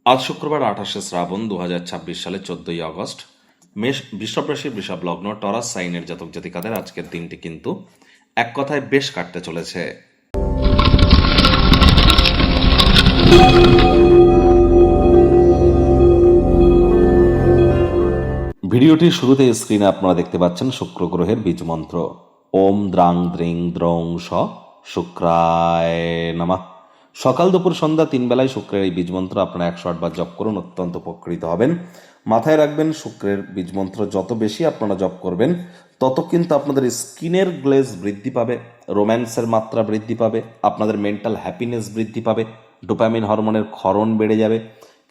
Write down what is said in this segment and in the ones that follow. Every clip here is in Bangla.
আজ শুক্রবার 28শে শ্রাবণ 2026 সালে 14ই আগস্ট। বৃষভ রাশির বৃষভ লগ্ন টরাস সাইনের জাতক জাতিকাদের আজকের দিনটি কিন্তু এক কথায় বেশ কাটতে চলেছে। ভিডিওটির শুরুতে স্ক্রিনে আপনারা দেখতে পাচ্ছেন শুক্র গ্রহের বীজ মন্ত্র ওম দ্রাং দ্রিং দ্রং স শুক্রায় নমঃ। সকাল দুপুর সন্ধ্যা 3 বেলায় শুক্রের এই বীজ মন্ত্র আপনারা 108 বার জপ করুন, অত্যন্ত উপকৃত হবেন। মাথায় রাখবেন, শুক্রের বীজ মন্ত্র যত বেশি আপনারা জপ করবেন তত কিন্তু আপনাদের স্কিনের গ্লেজ বৃদ্ধি পাবে, রোম্যান্সের মাত্রা বৃদ্ধি পাবে, আপনাদের মেন্টাল হ্যাপিনেস বৃদ্ধি পাবে, ডোপামিন হরমোনের ক্ষরণ বেড়ে যাবে,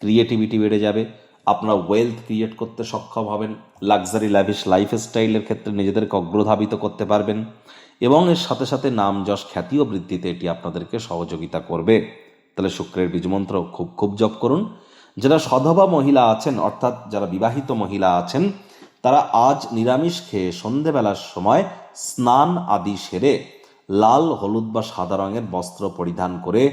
ক্রিয়েটিভিটি বেড়ে যাবে, আপনারা ওয়েলথ ক্রিয়েট করতে সক্ষম হবেন, লাক্সারি ল্যাভিশ লাইফস্টাইলের ক্ষেত্রে নিজেদেরকে অগ্রধাবিত করতে পারবেন এবং এর সাথে সাথে নাম যশ খ্যাতিও বৃদ্ধিতে এটি আপনাদেরকে সহযোগিতা করবে। তাহলে শুক্রের বীজমন্ত্র খুব জপ করুন। যারা সধবা মহিলা আছেন, অর্থাৎ যারা বিবাহিত মহিলা আছেন, তারা আজ নিরামিষ খেয়ে সন্ধেবেলার সময় স্নান আদি সেরে লাল, হলুদ বা সাদা রঙের বস্ত্র পরিধান করে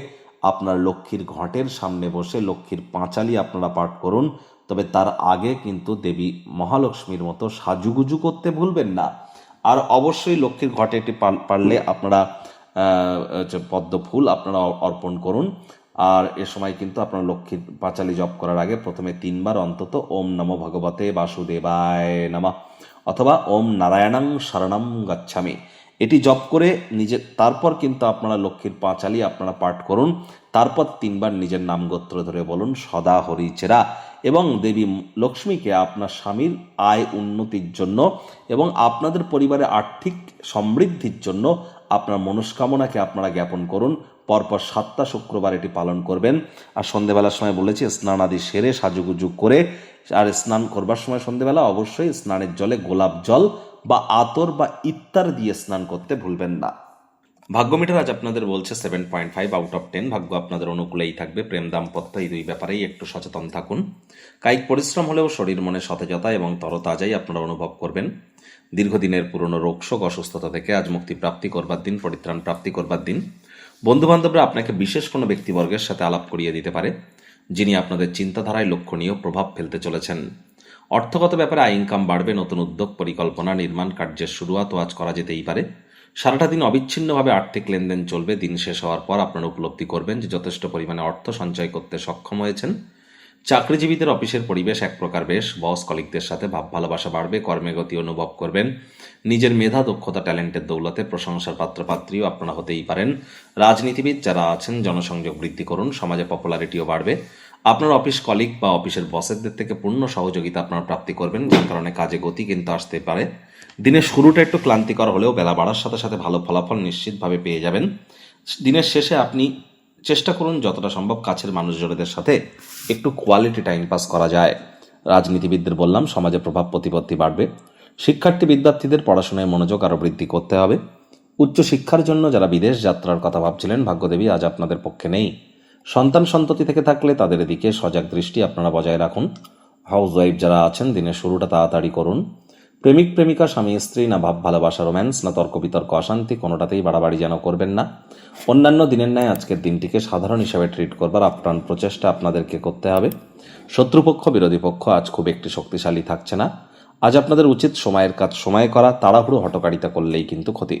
আপনার লক্ষ্মীর ঘটের সামনে বসে লক্ষ্মীর পাঁচালি আপনারা পাঠ করুন। তবে তার আগে কিন্তু দেবী মহালক্ষ্মীর মতো সাজুগুজু করতে ভুলবেন না। আর অবশ্যই লক্ষ্মীর ঘটে এটি পারলে আপনারা পদ্ম ফুল আপনারা অর্পণ করুন। আর এ সময় কিন্তু আপনারা লক্ষ্মীর পাঁচালি জপ করার আগে প্রথমে 3 বার অন্তত ওম নমো ভগবতে বাসুদেবায় নমঃ অথবা ওম নারায়ণং শরণং গচ্ছামি এটি জপ করে তারপর কিন্তু আপনারা লক্ষ্মীর পাঁচালি আপনারা পাঠ করুন। তারপর 3 বার নিজের নাম গোত্র ধরে বলুন সদা হরি চেরা এবং দেবী লক্ষ্মীকে আপনার স্বামীর আয় উন্নতির জন্য এবং আপনাদের পরিবারে আর্থিক সমৃদ্ধির জন্য আপনার মনস্কামনাকে আপনারা জ্ঞাপন করুন। পরপর 7টা শুক্রবার এটি পালন করবেন। আর সন্ধেবেলার সময় বলেছি স্নান আদি সেরে সাজুগুজু করে, আর স্নান করবার সময় সন্ধেবেলা অবশ্যই স্নানের জলে গোলাপ জল বা আতর বা ইত্তার দিয়ে স্নান করতে ভুলবেন না। ভাগ্য মিটার আজ আপনাদের বলছে 7.5 আউট অফ 10। ভাগ্য আপনাদের অনুকূলেই থাকবে। প্রেম দাম্পত্য এই দুই ব্যাপারেই একটু সচেতন থাকুন। কায়িক পরিশ্রম হলেও শরীর মনে সতেজতা এবং তরতাজাই আপনারা অনুভব করবেন। দীর্ঘদিনের পুরনো রোগশোক অসুস্থতা থেকে আজ মুক্তি প্রাপ্তি করবার দিন, পরিত্রাণ প্রাপ্তি করবার দিন। বন্ধুবান্ধবরা আপনাকে বিশেষ কোনো ব্যক্তিবর্গের সাথে আলাপ করিয়ে দিতে পারে, যিনি আপনাদের চিন্তাধারায় লক্ষণীয় প্রভাব ফেলতে চলেছেন। অর্থগত ব্যাপারে আয় ইনকাম বাড়বে। নতুন উদ্যোগ, পরিকল্পনা, নির্মাণ কার্যের শুরুয়াতও আজ করা যেতেই পারে। সারাটা দিন অবিচ্ছিন্নভাবে আর্থিক লেনদেন চলবে। দিন শেষ হওয়ার পর আপনারা উপলব্ধি করবেন যে যথেষ্ট পরিমাণে অর্থ সঞ্চয় করতে সক্ষম হয়েছেন। চাকরিজীবীদের অফিসের পরিবেশ এক প্রকার বেশ। বস কলিগদের সাথে ভাব ভালোবাসা বাড়বে। কর্মে গতি অনুভব করবেন। নিজের মেধা, দক্ষতা, ট্যালেন্টের দৌলতে প্রশংসার পাত্রপাত্রীও আপনারা হতেই পারেন। রাজনীতিবিদ যারা আছেন জনসংযোগ বৃদ্ধি করুন। সমাজে পপুলারিটিও বাড়বে। আপনার অফিস কলিগ বা অফিসের বসেরদের থেকে পূর্ণ সহযোগিতা আপনারা প্রাপ্তি করবেন, যার কারণে কাজে গতি কিন্তু আসতে পারে। দিনের শুরুটা একটু ক্লান্তিকর হলেও বেলা বাড়ার সাথে সাথে ভালো ফলাফল নিশ্চিতভাবে পেয়ে যাবেন। দিনের শেষে আপনি চেষ্টা করুন যতটা সম্ভব কাছের মানুষজনদের সাথে একটু কোয়ালিটি টাইম পাস করা যায়। রাজনীতিবিদদের বললাম, সমাজে প্রভাব প্রতিপত্তি বাড়বে। শিক্ষার্থী বিদ্যার্থীদের পড়াশোনায় মনোযোগ আরও বৃদ্ধি করতে হবে। উচ্চশিক্ষার জন্য যারা বিদেশ যাত্রার কথা ভাবছিলেন, ভাগ্যদেবী আজ আপনাদের পক্ষে নেই। সন্তান সন্ততি থেকে থাকলে তাদের দিকে সজাগ দৃষ্টি আপনারা বজায় রাখুন। হাউস ওয়াইফ যারা আছেন, দিনের শুরুটা তাড়াতাড়ি করুন। প্রেমিক প্রেমিকা, স্বামী স্ত্রী, না ভাব ভালোবাসা রোম্যান্স, না তর্ক বিতর্ক অশান্তি, কোনোটাতেই বাড়াবাড়ি যেন করবেন না। অন্যান্য দিনের ন্যায় আজকের দিনটিকে সাধারণ হিসাবে ট্রিট করবার আপ্রাণ প্রচেষ্টা আপনাদেরকে করতে হবে। শত্রুপক্ষ, বিরোধী পক্ষ আজ খুব একটি শক্তিশালী থাকছে না। আজ আপনাদের উচিত সময়ের কাজ সময়ে করা। তাড়াহুড়ো হটকারিতা করলেই কিন্তু ক্ষতি।